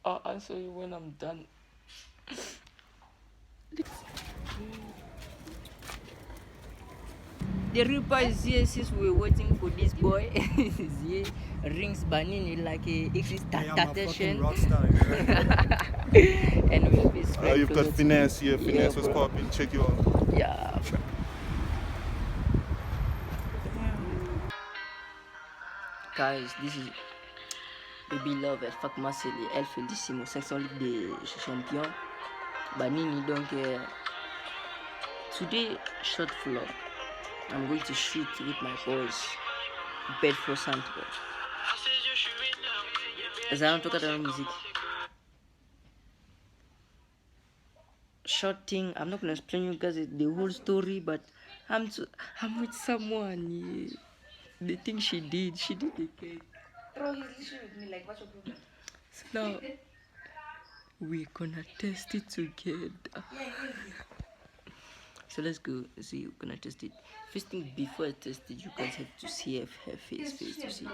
I'll answer you when I'm done. The Reaper is here since we were waiting for this boy. He's here, rings Banini like a fucking excitation. rockstar. And we'll be spending. You've got finesse here. Finesse was bro. popping. Check you out. Yeah, bro. Guys, this is Baby Love et Fuck Marcelli, El Felicissimo, section Ligue des Champions. Banini, donc, today, short vlog. I'm going to shoot with my boys, Bedford Santo. Zaran toka da music. Short thing. I'm not gonna explain you guys the whole story, but I'm with someone. The thing she did the cake. Bro, he's literally with me. Like, what's your problem? So now we're gonna test it together. So let's go see. We're gonna test it. First thing, before I test it, you guys have to see her face to see.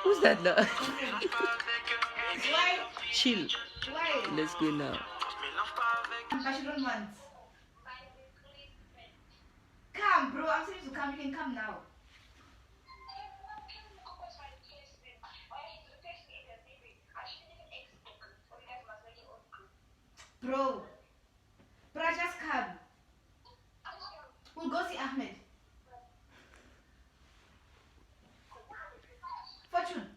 Who's that now? Why? Chill. Why? Let's go now. Bachelor months. Come, bro. I'm saying to come. You can come now. Bro, just come. We'll go see Ahmed. Fortune.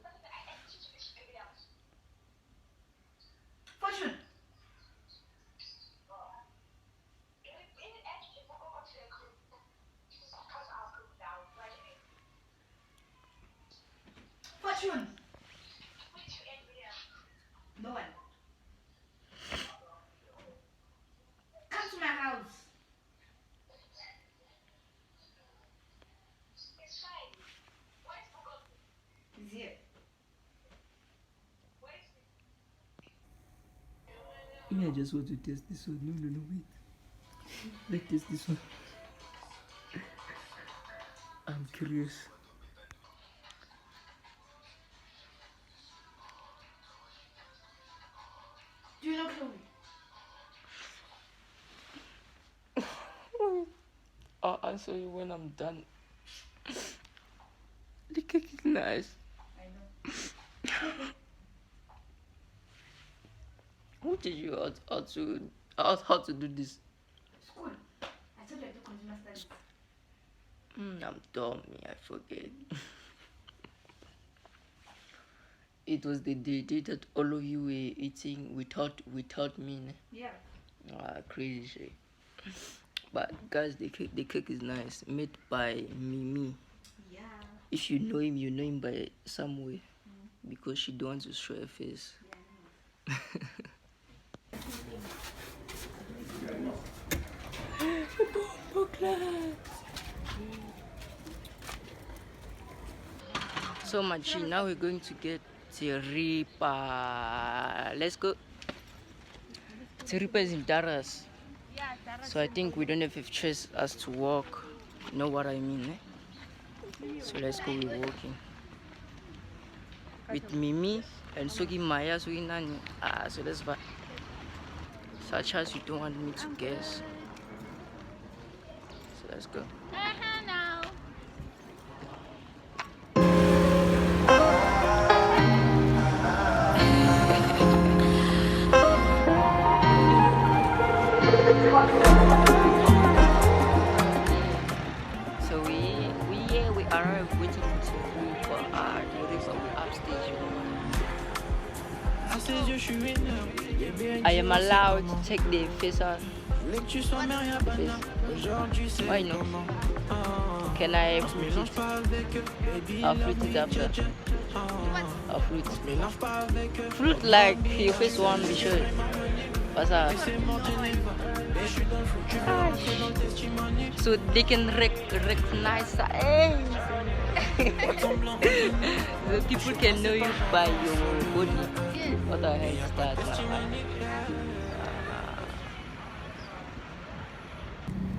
Fortune. Fortune. No one. Come to my house. He's here. Me, I just want to test this one. No, wait. Let's test this one. I'm curious. Do you know Chloe? I'll answer you when I'm done. The cake is nice. I know. Who teach you how to do this? School. I told you I do consumer studies. I'm dumb. I forget. It was the day that all of you were eating without me. Yeah. Crazy shit. But guys, the cake is nice, made by Mimi. Yeah. If you know him by some way, because she don't want to show her face. So much. Now we're going to get Reaper. Let's go. Reaper is in Dallas. So I think we don't have a choice as to walk. You know what I mean? So let's go. We're walking with Mimi and Sogi Maya, Sogi Nani. So that's why. Such as you don't want me to guess. So let's go. So we arrived waiting for the Reaper upstage. I am allowed to take the face off. Why not? Can I flute it? I'll flute it after. I'll flute. Flute like your face won't be sure. What's up? So they can recognize that. Hey. The people can know you by your body. What the heck is that?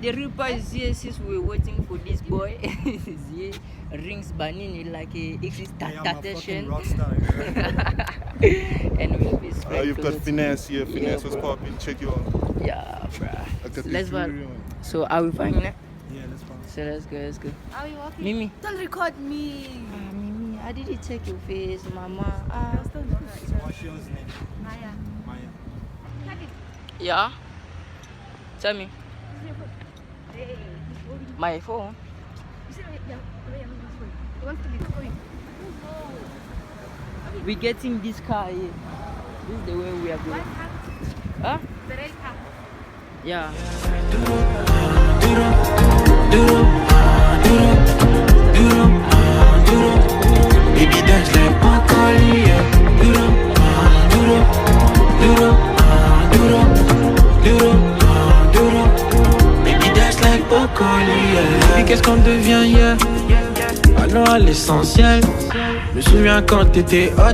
The Reaper is here since we were waiting for this boy. He's here. Rings banning like a exit I'm a fucking station. rock star, right? And we'll be spread You've got closer to finesse you. here. Finesse was bro. popping. Check you out. Yeah, bruh. I got Let's this jewelry on. So are we fine now? Yeah, that's fine. So let's go. Are you walking? Mimi. Don't record me. Mimi, how did you take your face, mama? Still not What's your name? Maya. Maya. Yeah? Tell me. Hey, My phone? you see, yeah, he wants to be going. We're getting this car here. This is the way we are What going. happened? Huh? The red car. Yeah. Baby dance like broccoli, yeah. Baby dance like broccoli, yeah. Baby, qu'est-ce qu'on devient, yeah? Allons à l'essentiel. Je me souviens quand t'étais hot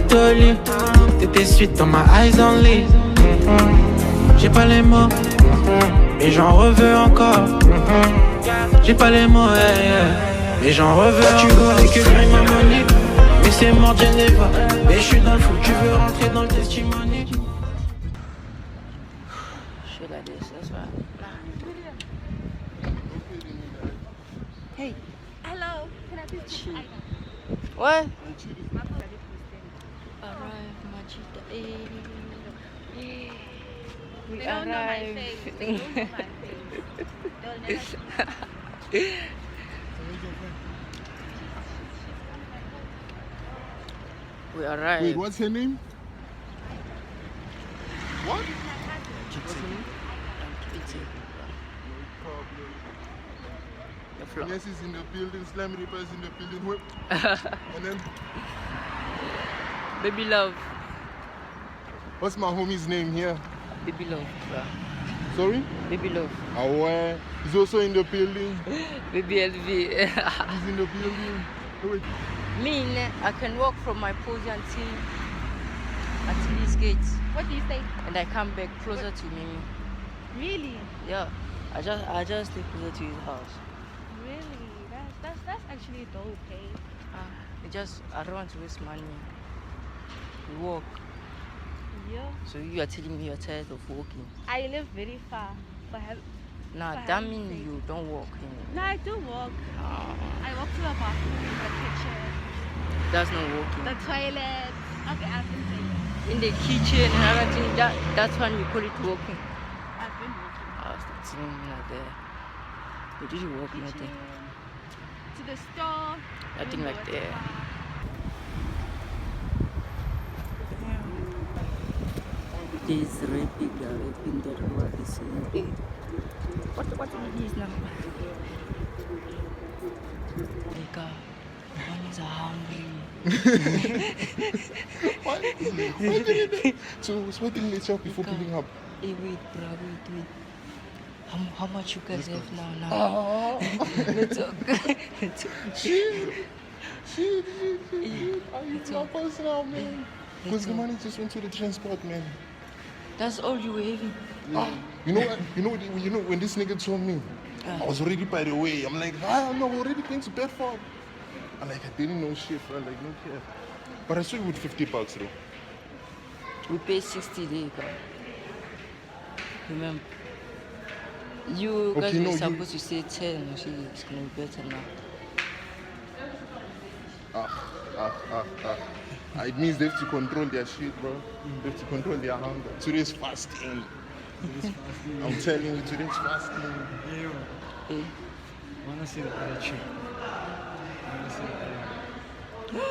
t'étais suite dans ma eyes only. J'ai pas les mots, et j'en reveux encore. J'ai pas les mots, et j'en reveux. Tu vois et que je ma money. Mais c'est mort Geneva. Mais je suis dans le fou, tu veux rentrer dans le testimony. Shit like this, that's right. Hey. Hello. Can I please Chill. I What? know. Arrive, Majida. We They don't know my arrived. face. They don't know my face. They'll never We arrived. Wait, what's her name? What? The floor. Finesse is in the building. Slam Reaper is in the building. Whip. And then, Baby love. what's my homie's name here? Baby love. Yeah. Sorry? Baby love. Aware. He's also in the building. Baby LV. He's in the building. Wait. Me, I can walk from my pose until this gate. What do you say? And I come back closer to Mimi. Really? Yeah. I just stay closer to his house. Really? That's actually dope, hey? I don't want to waste money. We walk. Yeah. So you are telling me you're tired of walking. I live very far. For help. Nah, For that heaven's means sake. you don't walk. No, I do walk. Nah, I walk to the bathroom, the kitchen, that's not walking. the toilet. Okay, I've been saying. In the kitchen and everything, that's when you call it walking. I've been walking. I was telling me like that. But did you walk Kitchen, nothing? to the store. Nothing like that. This raping, raping that what is what it is now? Nigga, ones are hungry. Why did it? So, sweating the shop before picking up. Hey, wait, bro, wait. How much you guys have now? Let's talk. Shit. Are you not us now, man? Because the money just went to the transport, man. That's all you were having. You know when this nigga told me, I was already by the way. I'm like, no, we're already going to Bedford. I'm like, I didn't know shit, bro. Like, no care. But I saw you with $50 though. We pay 60 days, guys. Remember? You guys Okay, were no, you- supposed to say 10. You see, it's gonna be better now. It means they have to control their shit, bro. They have to control their hunger. Today's fasting. I'm telling you, today's fasting. Yeah, Hey, I wanna see the other chick. I wanna see the other.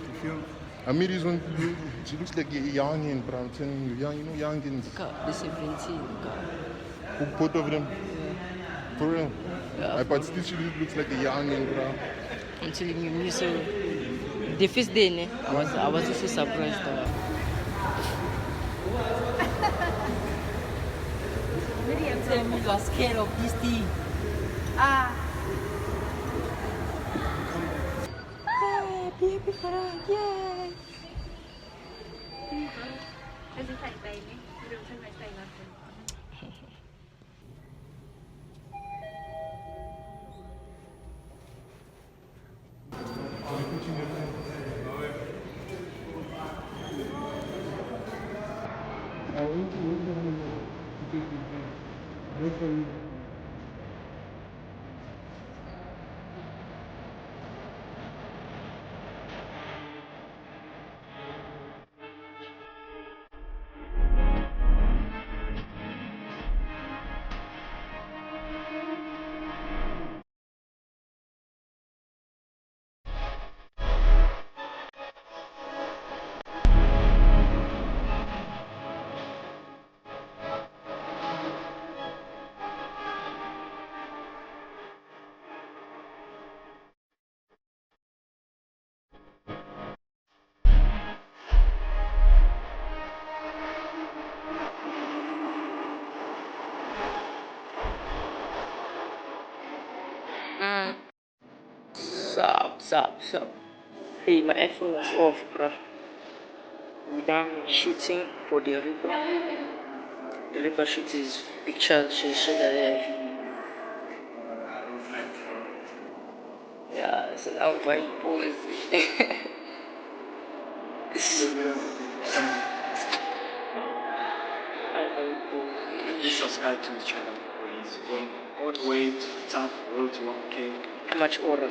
You feel? I mean, this one, she looks like a youngin, bro. I'm telling you, young, you know, youngins. the 17, God. Both of them. For real. Yeah, But still, she looks like a youngin, bro. I'm telling you, me so. The first day, ne, I was also surprised. Miriam, Tell me you are scared of this thing. Hey, baby, yay! Kasi tayo ni. Hindi mo siya tayo natin. Sup. Hey, my iPhone was off, bro. We done shooting for the river. The river shoot is pictures. She showed that. Yeah, so now my pose. Please subscribe to the channel, please. We're on the way to the top, road to 1K. How much order?